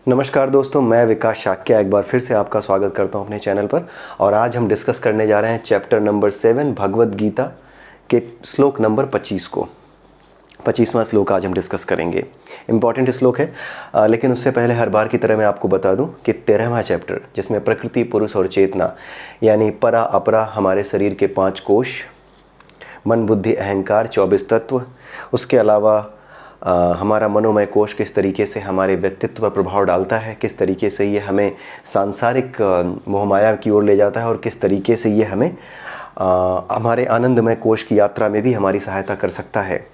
नमस्कार दोस्तों, मैं विकास शाक्य एक बार फिर से आपका स्वागत करता हूं अपने चैनल पर। और आज हम डिस्कस करने जा रहे हैं चैप्टर नंबर 7 भगवद गीता के श्लोक नंबर 25 को। 25वां श्लोक आज हम डिस्कस करेंगे। इम्पॉर्टेंट श्लोक है, लेकिन उससे पहले हर बार की तरह मैं आपको बता दूं कि 13वां चैप्टर, जिसमें प्रकृति, पुरुष और चेतना यानी परा अपरा हमारे शरीर के 5 कोश, मन बुद्धि अहंकार 24 तत्व, उसके अलावा हमारा मनोमय कोश किस तरीके से हमारे व्यक्तित्व पर प्रभाव डालता है, किस तरीके से ये हमें सांसारिक मोहमाया की ओर ले जाता है और किस तरीके से ये हमें हमारे आनंदमय कोश की यात्रा में भी हमारी सहायता कर सकता है,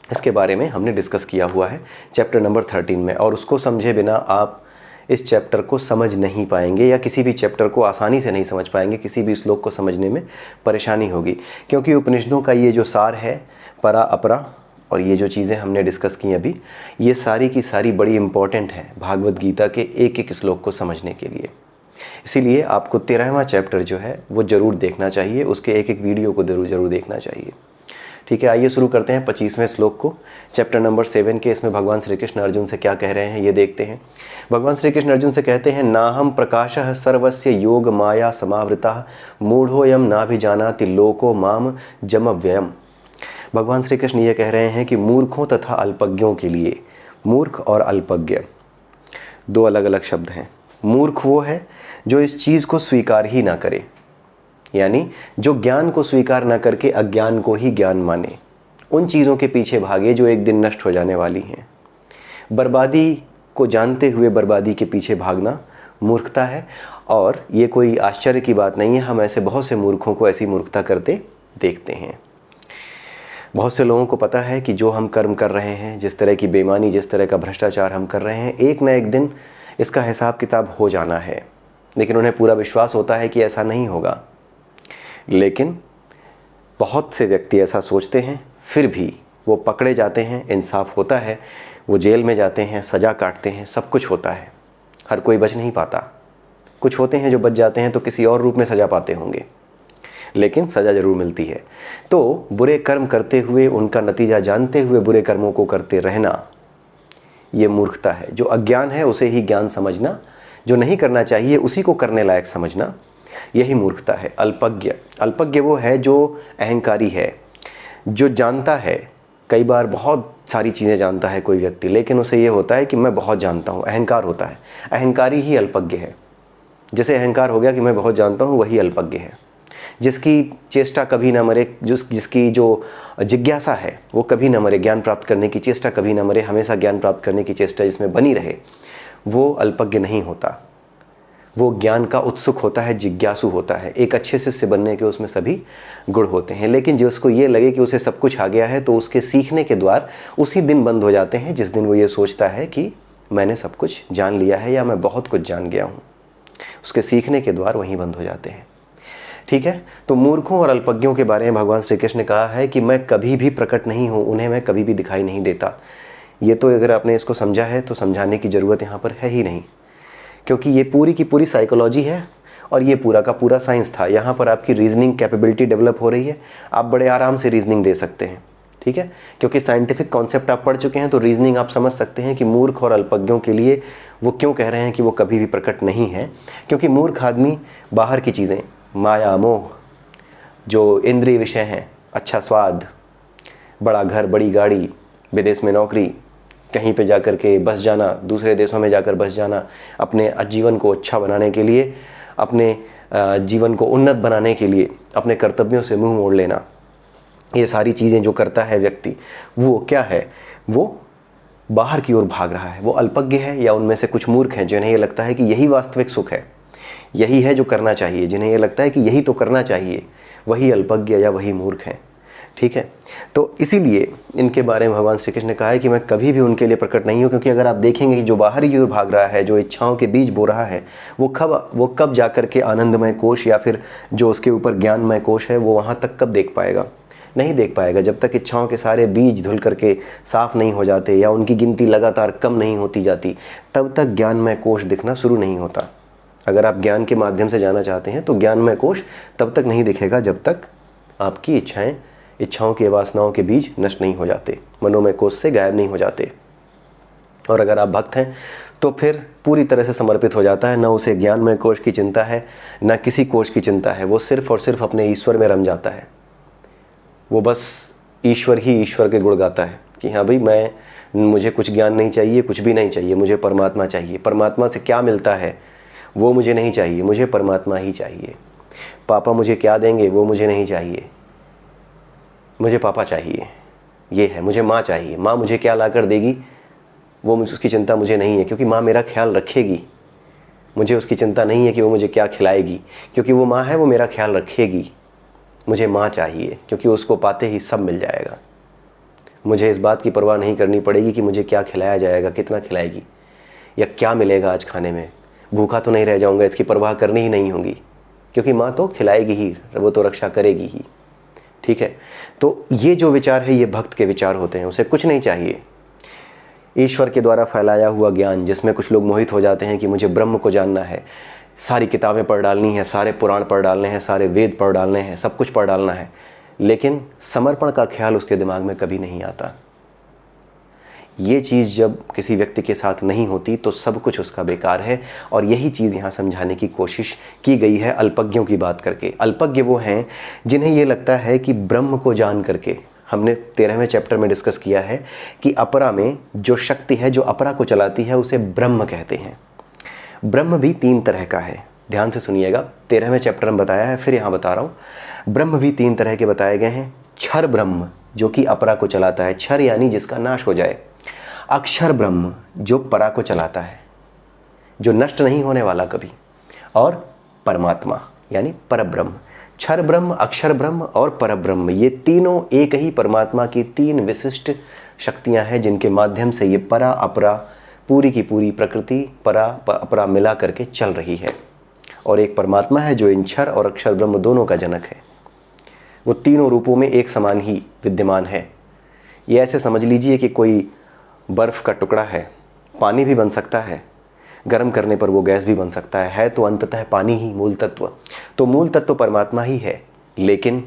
इसके बारे में हमने डिस्कस किया हुआ है चैप्टर नंबर 13 में। और उसको समझे बिना आप इस चैप्टर को समझ नहीं पाएंगे या किसी भी चैप्टर को आसानी से नहीं समझ पाएंगे, किसी भी श्लोक को समझने में परेशानी होगी। क्योंकि उपनिषदों का ये जो सार है, परा अपरा और ये जो चीज़ें हमने डिस्कस की अभी, ये सारी की सारी बड़ी इंपॉर्टेंट है भागवत गीता के एक एक श्लोक को समझने के लिए। इसीलिए आपको 13वां चैप्टर जो है वो ज़रूर देखना चाहिए, उसके एक एक वीडियो को ज़रूर देखना चाहिए। ठीक है, आइए शुरू करते हैं 25वें श्लोक को, चैप्टर नंबर 7 के। इसमें भगवान श्री कृष्ण अर्जुन से क्या कह रहे हैं ये देखते हैं। भगवान श्री कृष्ण अर्जुन से कहते हैं, नाहम प्रकाशः सर्वस्य योग माया समावृतः मूढ़ोऽयं नाभिजानाति लोको माम जमव्ययम्। भगवान श्री कृष्ण ये कह रहे हैं कि मूर्खों तथा अल्पज्ञों के लिए, मूर्ख और अल्पज्ञ दो अलग अलग शब्द हैं। मूर्ख वो है जो इस चीज़ को स्वीकार ही ना करे, यानी जो ज्ञान को स्वीकार ना करके अज्ञान को ही ज्ञान माने, उन चीज़ों के पीछे भागे जो एक दिन नष्ट हो जाने वाली हैं। बर्बादी को जानते हुए बर्बादी के पीछे भागना मूर्खता है। और ये कोई आश्चर्य की बात नहीं है, हम ऐसे बहुत से मूर्खों को ऐसी मूर्खता करते देखते हैं। बहुत से लोगों को पता है कि जो हम कर्म कर रहे हैं, जिस तरह की बेईमानी, जिस तरह का भ्रष्टाचार हम कर रहे हैं, एक न एक दिन इसका हिसाब किताब हो जाना है। लेकिन उन्हें पूरा विश्वास होता है कि ऐसा नहीं होगा। लेकिन बहुत से व्यक्ति ऐसा सोचते हैं, फिर भी वो पकड़े जाते हैं, इंसाफ होता है, वो जेल में जाते हैं, सज़ा काटते हैं, सब कुछ होता है। हर कोई बच नहीं पाता। कुछ होते हैं जो बच जाते हैं तो किसी और रूप में सज़ा पाते होंगे, लेकिन सज़ा ज़रूर मिलती है। तो बुरे कर्म करते हुए, उनका नतीजा जानते हुए बुरे कर्मों को करते रहना, ये मूर्खता है। जो अज्ञान है उसे ही ज्ञान समझना, जो नहीं करना चाहिए उसी को करने लायक समझना, यही मूर्खता है। अल्पज्ञ वो है जो अहंकारी है, जो जानता है, कई बार बहुत सारी चीज़ें जानता है कोई व्यक्ति, लेकिन उसे ये होता है कि मैं बहुत जानता हूँ, अहंकार होता है। अहंकारी ही अल्पज्ञ है। जैसे अहंकार हो गया कि मैं बहुत जानता हूँ, वही अल्पज्ञ है। जिसकी चेष्टा कभी ना मरे, जिसकी जो जिज्ञासा है वो कभी ना मरे, ज्ञान प्राप्त करने की चेष्टा कभी ना मरे, हमेशा ज्ञान प्राप्त करने की चेष्टा जिसमें बनी रहे, वो अल्पज्ञ नहीं होता। वो ज्ञान का उत्सुक होता है, जिज्ञासु होता है। एक अच्छे शिष्य बनने के उसमें सभी गुण होते हैं। लेकिन जिसको ये लगे कि उसे सब कुछ आ गया है, तो उसके सीखने के द्वार उसी दिन बंद हो जाते हैं जिस दिन वो ये सोचता है कि मैंने सब कुछ जान लिया है या मैं बहुत कुछ जान गया हूँ। उसके सीखने के द्वार वहीं बंद हो जाते हैं। ठीक है, तो मूर्खों और अल्पज्ञों के बारे में भगवान श्री कृष्ण ने कहा है कि मैं कभी भी प्रकट नहीं हूँ, उन्हें मैं कभी भी दिखाई नहीं देता। ये तो अगर आपने इसको समझा है तो समझाने की ज़रूरत यहाँ पर है ही नहीं, क्योंकि ये पूरी की पूरी साइकोलॉजी है और ये पूरा का पूरा साइंस था। यहाँ पर आपकी रीजनिंग कैपेबिलिटी डेवलप हो रही है, आप बड़े आराम से रीजनिंग दे सकते हैं। ठीक है, क्योंकि साइंटिफिक कॉन्सेप्ट आप पढ़ चुके हैं, तो रीजनिंग आप समझ सकते हैं कि मूर्ख और अल्पज्ञों के लिए वो क्यों कह रहे हैं कि वो कभी भी प्रकट नहीं है। क्योंकि मूर्ख आदमी बाहर की चीज़ें, माया मोह, जो इंद्रिय विषय हैं, अच्छा स्वाद, बड़ा घर, बड़ी गाड़ी, विदेश में नौकरी, कहीं पे जाकर के बस जाना, दूसरे देशों में जाकर बस जाना, अपने जीवन को अच्छा बनाने के लिए, अपने जीवन को उन्नत बनाने के लिए अपने कर्तव्यों से मुंह मोड़ लेना, ये सारी चीज़ें जो करता है व्यक्ति, वो क्या है, वो बाहर की ओर भाग रहा है। वो अल्पज्ञ है, या उनमें से कुछ मूर्ख हैं जिन्हें ये लगता है कि यही वास्तविक सुख है, यही है जो करना चाहिए। जिन्हें ये लगता है कि यही तो करना चाहिए, वही अल्पज्ञ या वही मूर्ख हैं। ठीक है, तो इसीलिए इनके बारे में भगवान श्री कृष्ण ने कहा है कि मैं कभी भी उनके लिए प्रकट नहीं हूँ। क्योंकि अगर आप देखेंगे कि जो बाहर की ओर भाग रहा है, जो इच्छाओं के बीज बो रहा है, वो कब जाकर के आनंदमय कोश या फिर जो उसके ऊपर ज्ञानमय कोश है, वो वहाँ तक कब देख पाएगा? नहीं देख पाएगा। जब तक इच्छाओं के सारे बीज धुल करके साफ नहीं हो जाते या उनकी गिनती लगातार कम नहीं होती जाती, तब तक ज्ञानमय कोश दिखना शुरू नहीं होता। अगर आप ज्ञान के माध्यम से जाना चाहते हैं तो ज्ञानमय कोश तब तक नहीं दिखेगा जब तक आपकी इच्छाओं की वासनाओं के बीज नष्ट नहीं हो जाते, मनोमय कोश से गायब नहीं हो जाते। और अगर आप भक्त हैं तो फिर पूरी तरह से समर्पित हो जाता है। न उसे ज्ञानमय कोश की चिंता है, न किसी कोश की चिंता है। वो सिर्फ और सिर्फ अपने ईश्वर में रम जाता है। वो बस ईश्वर ही ईश्वर के गुण गाता है कि हाँ भाई, मुझे कुछ ज्ञान नहीं चाहिए, कुछ भी नहीं चाहिए, मुझे परमात्मा चाहिए। परमात्मा से क्या मिलता है वो मुझे नहीं चाहिए, मुझे परमात्मा ही चाहिए। पापा मुझे क्या देंगे वो मुझे नहीं चाहिए, मुझे पापा चाहिए। ये है, मुझे माँ चाहिए, माँ मुझे क्या ला कर देगी वो मुझे, उसकी चिंता मुझे नहीं है, क्योंकि माँ मेरा ख्याल रखेगी। मुझे उसकी चिंता नहीं है कि वो मुझे क्या खिलाएगी, क्योंकि वो माँ है, वो मेरा ख्याल रखेगी। मुझे माँ चाहिए, क्योंकि उसको पाते ही सब मिल जाएगा। मुझे इस बात की परवाह नहीं करनी पड़ेगी कि मुझे क्या खिलाया जाएगा, कितना खिलाएगी, या क्या मिलेगा आज खाने में, भूखा तो नहीं रह जाऊंगा, इसकी परवाह करनी ही नहीं होगी, क्योंकि माँ तो खिलाएगी ही, वो तो रक्षा करेगी ही। ठीक है, तो ये जो विचार है ये भक्त के विचार होते हैं। उसे कुछ नहीं चाहिए। ईश्वर के द्वारा फैलाया हुआ ज्ञान, जिसमें कुछ लोग मोहित हो जाते हैं कि मुझे ब्रह्म को जानना है, सारी किताबें पढ़ डालनी है, सारे पुराण पढ़ डालने हैं, सारे वेद पढ़ डालने हैं, सब कुछ पढ़ डालना है, लेकिन समर्पण का ख्याल उसके दिमाग में कभी नहीं आता। ये चीज़ जब किसी व्यक्ति के साथ नहीं होती तो सब कुछ उसका बेकार है। और यही चीज़ यहाँ समझाने की कोशिश की गई है अल्पज्ञों की बात करके। अल्पज्ञ वो हैं जिन्हें ये लगता है कि ब्रह्म को जान करके, हमने 13वें चैप्टर में डिस्कस किया है कि अपरा में जो शक्ति है जो अपरा को चलाती है उसे ब्रह्म कहते हैं। ब्रह्म भी 3 तरह का है, ध्यान से सुनिएगा। 13वें चैप्टर में बताया है, फिर यहाँ बता रहा हूँ। ब्रह्म भी 3 तरह के बताए गए हैं। क्षर ब्रह्म जो कि अपरा को चलाता है, क्षर यानी जिसका नाश हो जाए। अक्षर ब्रह्म जो परा को चलाता है, जो नष्ट नहीं होने वाला कभी। और परमात्मा यानी परब्रह्म। क्षर ब्रह्म, अक्षर ब्रह्म और परब्रह्म, ये तीनों एक ही परमात्मा की 3 विशिष्ट शक्तियां हैं जिनके माध्यम से ये परा अपरा पूरी की पूरी प्रकृति परा अपरा मिला करके चल रही है। और एक परमात्मा है जो इन क्षर और अक्षर ब्रह्म दोनों का जनक है। वो तीनों रूपों में एक समान ही विद्यमान है। ये ऐसे समझ लीजिए कि कोई बर्फ़ का टुकड़ा है, पानी भी बन सकता है, गर्म करने पर वो गैस भी बन सकता है तो अंततः पानी ही मूल तत्व। तो मूल तत्व परमात्मा ही है, लेकिन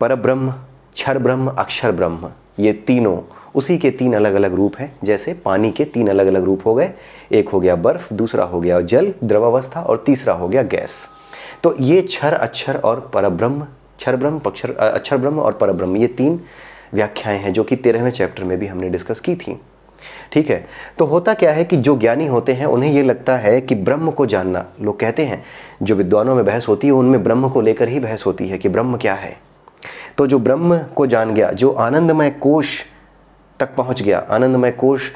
परब्रह्म, क्षर ब्रह्म, अक्षर ब्रह्म, ये तीनों उसी के 3 अलग अलग रूप हैं। जैसे पानी के 3 अलग अलग रूप हो गए, एक हो गया बर्फ़, दूसरा हो गया जल द्रवावस्था और तीसरा हो गया गैस। तो ये क्षर अक्षर और परब्रह्म, क्षर ब्रह्म अक्षर ब्रह्म और परब्रह्म, ये 3 व्याख्याएं हैं जो कि 13वें चैप्टर में भी हमने डिस्कस की थी। ठीक है, तो होता क्या है कि जो ज्ञानी होते हैं उन्हें ये लगता है कि ब्रह्म को जानना, लोग कहते हैं, जो विद्वानों में बहस होती है उनमें ब्रह्म को लेकर ही बहस होती है कि ब्रह्म क्या है। तो जो ब्रह्म को जान गया, जो आनंदमय कोश तक पहुंच गया, आनंदमय कोश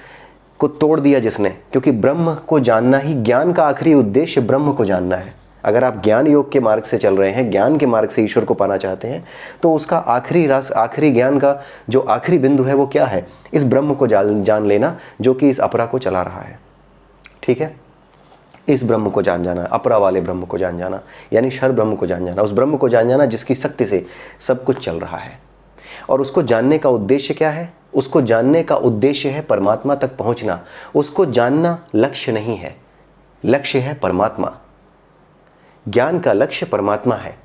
को तोड़ दिया जिसने, क्योंकि ब्रह्म को जानना ही, ज्ञान का आखिरी उद्देश्य ब्रह्म को जानना है। अगर आप ज्ञान योग के मार्ग से चल रहे हैं, ज्ञान के मार्ग से ईश्वर को पाना चाहते हैं, तो उसका आखिरी ज्ञान का जो आखिरी बिंदु है वो क्या है? इस ब्रह्म को जान लेना जो कि इस अपरा को चला रहा है। ठीक है, इस ब्रह्म को जान जाना, अपरा वाले ब्रह्म को जान जाना, यानी क्षर ब्रह्म को जान जाना, उस ब्रह्म को जान जाना जिसकी शक्ति से सब कुछ चल रहा है। और उसको जानने का उद्देश्य क्या है? उसको जानने का उद्देश्य है परमात्मा तक पहुंचना। उसको जानना लक्ष्य नहीं है, लक्ष्य है परमात्मा। ज्ञान का लक्ष्य परमात्मा है,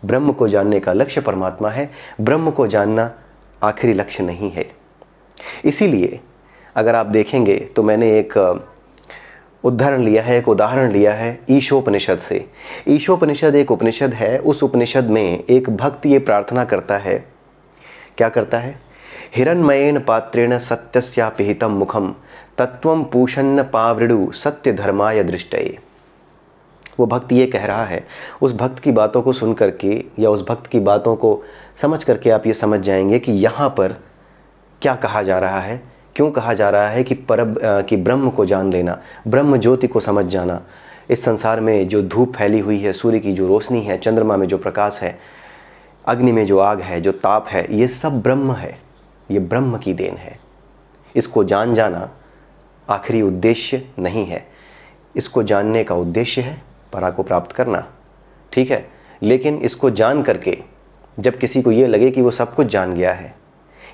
ब्रह्म को जानने का लक्ष्य परमात्मा है। ब्रह्म को जानना आखिरी लक्ष्य नहीं है। इसीलिए अगर आप देखेंगे तो मैंने एक उदाहरण लिया है ईशोपनिषद से। ईशोपनिषद एक उपनिषद है। उस उपनिषद में एक भक्त ये प्रार्थना करता है, क्या करता है? हिरण्मयेन पात्रेण सत्यस्यापिहितं मुखम तत्वं पूषन्न पावृडु सत्य धर्माय दृष्टये। वो भक्त ये कह रहा है। उस भक्त की बातों को सुन करके या उस भक्त की बातों को समझ करके आप ये समझ जाएंगे कि यहाँ पर क्या कहा जा रहा है, क्यों कहा जा रहा है कि ब्रह्म को जान लेना, ब्रह्म ज्योति को समझ जाना। इस संसार में जो धूप फैली हुई है, सूर्य की जो रोशनी है, चंद्रमा में जो प्रकाश है, अग्नि में जो आग है, जो ताप है, ये सब ब्रह्म है, ये ब्रह्म की देन है। इसको जान जाना आखिरी उद्देश्य नहीं है। इसको जानने का उद्देश्य है परा को प्राप्त करना। ठीक है, लेकिन इसको जान करके जब किसी को ये लगे कि वो सब कुछ जान गया है,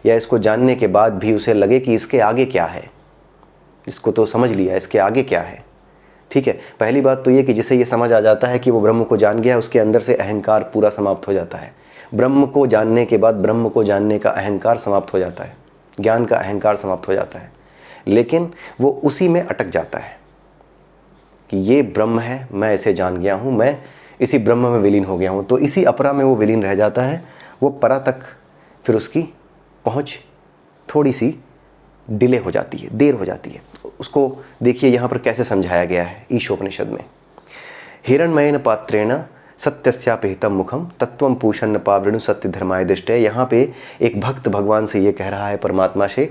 या इसको जानने के बाद भी उसे लगे कि इसके आगे क्या है, इसको तो समझ लिया, इसके आगे क्या है। ठीक है, पहली बात तो ये कि जिसे ये समझ आ जाता है कि वो ब्रह्म को जान गया, उसके अंदर से अहंकार पूरा समाप्त हो जाता है। ब्रह्म को जानने के बाद ब्रह्म को जानने का अहंकार समाप्त हो जाता है, ज्ञान का अहंकार समाप्त हो जाता है। लेकिन वो उसी में अटक जाता है कि ये ब्रह्म है, मैं इसे जान गया हूँ, मैं इसी ब्रह्म में विलीन हो गया हूँ। तो इसी अपरा में वो विलीन रह जाता है। वो परा तक फिर उसकी पहुँच थोड़ी सी डिले हो जाती है, देर हो जाती है। उसको देखिए यहाँ पर कैसे समझाया गया है ईशोपनिषद में। हिरण्मयेन पात्रेण सत्यस्यापिहितम मुखम तत्वम पूषण पावृणु सत्य धर्माय दृष्टि। यहाँ पे एक भक्त भगवान से ये कह रहा है, परमात्मा से,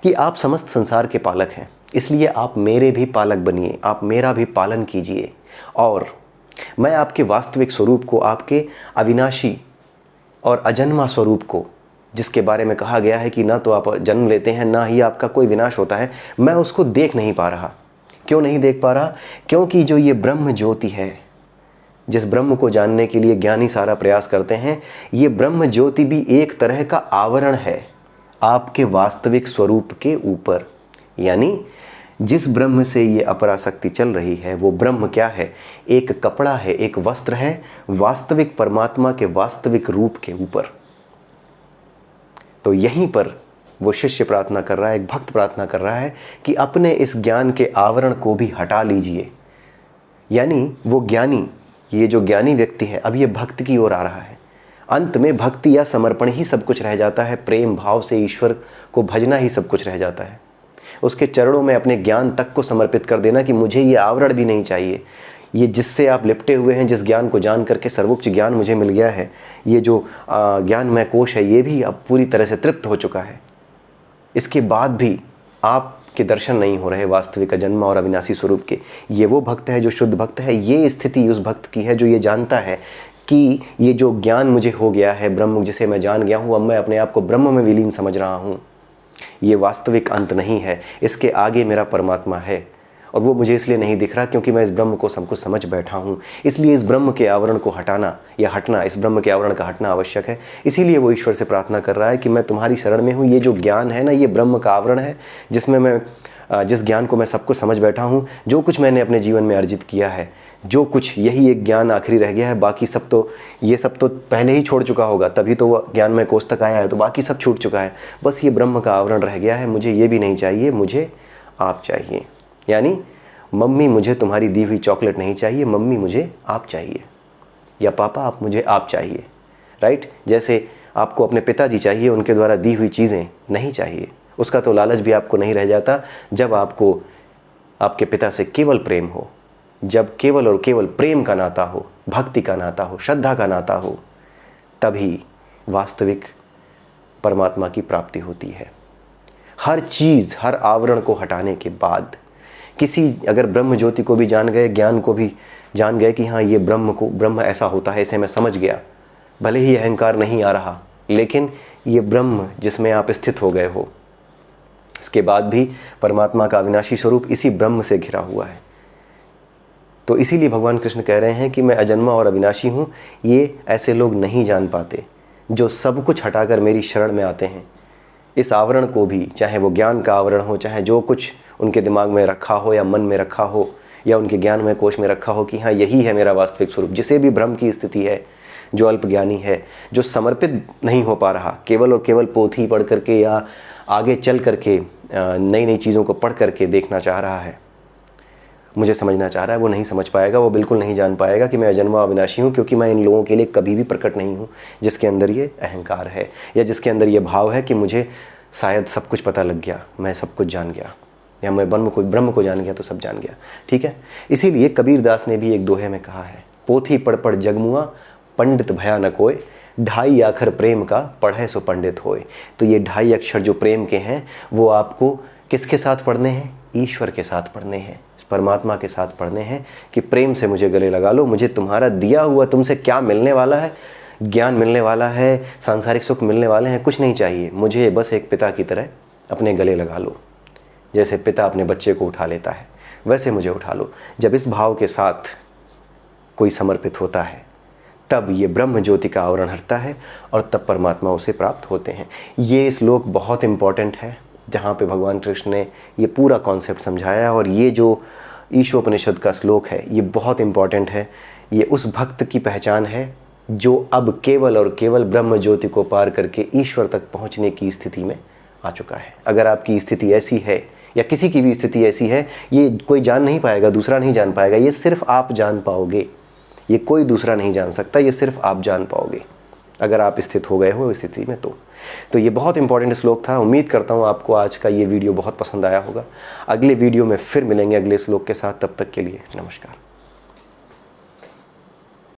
कि आप समस्त संसार के पालक हैं, इसलिए आप मेरे भी पालक बनिए, आप मेरा भी पालन कीजिए, और मैं आपके वास्तविक स्वरूप को, आपके अविनाशी और अजन्मा स्वरूप को, जिसके बारे में कहा गया है कि ना तो आप जन्म लेते हैं ना ही आपका कोई विनाश होता है, मैं उसको देख नहीं पा रहा। क्यों नहीं देख पा रहा? क्योंकि जो ये ब्रह्म ज्योति है, जिस ब्रह्म को जानने के लिए ज्ञानी सारा प्रयास करते हैं, ये ब्रह्म ज्योति भी एक तरह का आवरण है आपके वास्तविक स्वरूप के ऊपर। यानी जिस ब्रह्म से ये अपराशक्ति चल रही है, वो ब्रह्म क्या है? एक कपड़ा है, एक वस्त्र है वास्तविक परमात्मा के वास्तविक रूप के ऊपर। तो यहीं पर वो शिष्य प्रार्थना कर रहा है, एक भक्त प्रार्थना कर रहा है कि अपने इस ज्ञान के आवरण को भी हटा लीजिए। यानी वो ज्ञानी, ये जो ज्ञानी व्यक्ति है, अब ये भक्त की ओर आ रहा है। अंत में भक्ति या समर्पण ही सब कुछ रह जाता है, प्रेम भाव से ईश्वर को भजना ही सब कुछ रह जाता है। उसके चरणों में अपने ज्ञान तक को समर्पित कर देना कि मुझे ये आवरण भी नहीं चाहिए, ये जिससे आप लिपटे हुए हैं, जिस ज्ञान को जान करके सर्वोच्च ज्ञान मुझे मिल गया है, ये जो ज्ञानमय कोश है, ये भी अब पूरी तरह से तृप्त हो चुका है। इसके बाद भी आपके दर्शन नहीं हो रहे वास्तविक अजन्मा और अविनाशी स्वरूप के। ये वो भक्त है जो शुद्ध भक्त है। ये स्थिति उस भक्त की है जो ये जानता है कि ये जो ज्ञान मुझे हो गया है, ब्रह्म जिसे मैं जान गया हूँ, अब मैं अपने आप को ब्रह्म में विलीन समझ रहा हूँ, ये वास्तविक अंत नहीं है, इसके आगे मेरा परमात्मा है, और वो मुझे इसलिए नहीं दिख रहा क्योंकि मैं इस ब्रह्म को सब कुछ समझ बैठा हूँ। इसलिए इस ब्रह्म के आवरण को हटाना या हटना, इस ब्रह्म के आवरण का हटना आवश्यक है। इसीलिए वो ईश्वर से प्रार्थना कर रहा है कि मैं तुम्हारी शरण में हूँ। ये जो ज्ञान है ना, ये ब्रह्म का आवरण है, जिसमें मैं जिस ज्ञान को मैं सब कुछ समझ बैठा हूँ, जो कुछ मैंने अपने जीवन में अर्जित किया है, जो कुछ, यही एक ज्ञान आखिरी रह गया है। बाकी सब तो, ये सब तो पहले ही छोड़ चुका होगा, तभी तो वो ज्ञान में कोष तक आया है, तो बाकी सब छूट चुका है। बस ये ब्रह्म का आवरण रह गया है। मुझे ये भी नहीं चाहिए, मुझे आप चाहिए। यानी मम्मी मुझे तुम्हारी दी हुई चॉकलेट नहीं चाहिए, मम्मी मुझे आप चाहिए, या पापा आप मुझे आप चाहिए। राइट? जैसे आपको अपने पिताजी चाहिए, उनके द्वारा दी हुई चीज़ें नहीं चाहिए। उसका तो लालच भी आपको नहीं रह जाता जब आपको आपके पिता से केवल प्रेम हो, जब केवल और केवल प्रेम का नाता हो, भक्ति का नाता हो, श्रद्धा का नाता हो, तभी वास्तविक परमात्मा की प्राप्ति होती है। हर चीज़, हर आवरण को हटाने के बाद किसी, अगर ब्रह्म ज्योति को भी जान गए, ज्ञान को भी जान गए कि हाँ ये ब्रह्म ऐसा होता है, इसे मैं समझ गया, भले ही अहंकार नहीं आ रहा, लेकिन ये ब्रह्म जिसमें आप स्थित हो गए हो, इसके बाद भी परमात्मा का अविनाशी स्वरूप इसी ब्रह्म से घिरा हुआ है। तो इसीलिए भगवान कृष्ण कह रहे हैं कि मैं अजन्मा और अविनाशी हूँ। ये ऐसे लोग नहीं जान पाते जो सब कुछ हटाकर मेरी शरण में आते हैं। इस आवरण को भी, चाहे वो ज्ञान का आवरण हो, चाहे जो कुछ उनके दिमाग में रखा हो या मन में रखा हो या उनके ज्ञान में कोश में रखा हो कि हाँ यही है मेरा वास्तविक स्वरूप, जिसे भी भ्रम की स्थिति है, जो अल्पज्ञानी है, जो समर्पित नहीं हो पा रहा, केवल और केवल पोथी पढ़ करके या आगे चल करके नई नई चीज़ों को पढ़ करके देखना चाह रहा है, मुझे समझना चाह रहा है, वो नहीं समझ पाएगा। वो बिल्कुल नहीं जान पाएगा कि मैं अजन्मा अविनाशी हूँ, क्योंकि मैं इन लोगों के लिए कभी भी प्रकट नहीं हूँ जिसके अंदर ये अहंकार है, या जिसके अंदर ये भाव है कि मुझे शायद सब कुछ पता लग गया, मैं सब कुछ जान गया, या मैं ब्रह्म को जान गया तो सब जान गया। ठीक है? इसीलिए कबीर दास ने भी एक दोहे में कहा है, पोथी पढ़ पढ़ जगमुआ पंडित भया न कोय, 2.5 अक्षर प्रेम का पढ़े सो पंडित होए। तो ये 2.5 अक्षर जो प्रेम के हैं, वो आपको किसके साथ पढ़ने हैं? ईश्वर के साथ पढ़ने हैं, परमात्मा के साथ पढ़ने हैं कि प्रेम से मुझे गले लगा लो। मुझे तुम्हारा दिया हुआ, तुमसे क्या मिलने वाला है, ज्ञान मिलने वाला है, सांसारिक सुख मिलने वाले हैं, कुछ नहीं चाहिए। मुझे बस एक पिता की तरह अपने गले लगा लो। जैसे पिता अपने बच्चे को उठा लेता है, वैसे मुझे उठा लो। जब इस भाव के साथ कोई समर्पित होता है, तब ये ब्रह्म ज्योति का आवरण हटता है और तब परमात्मा उसे प्राप्त होते हैं। ये श्लोक बहुत इम्पॉर्टेंट है, जहाँ पे भगवान कृष्ण ने ये पूरा कॉन्सेप्ट समझाया है। और ये जो ईशोपनिषद का श्लोक है, ये बहुत इम्पॉर्टेंट है। ये उस भक्त की पहचान है जो अब केवल और केवल ब्रह्म ज्योति को पार करके ईश्वर तक पहुँचने की स्थिति में आ चुका है। अगर आपकी स्थिति ऐसी है या किसी की भी स्थिति ऐसी है, ये कोई जान नहीं पाएगा, दूसरा नहीं जान पाएगा, ये सिर्फ आप जान पाओगे, ये कोई दूसरा नहीं जान सकता, ये सिर्फ आप जान पाओगे अगर आप स्थित हो गए हो स्थिति में। तो ये बहुत इंपॉर्टेंट श्लोक था। उम्मीद करता हूँ आपको आज का ये वीडियो बहुत पसंद आया होगा। अगले वीडियो में फिर मिलेंगे अगले श्लोक के साथ, तब तक के लिए नमस्कार।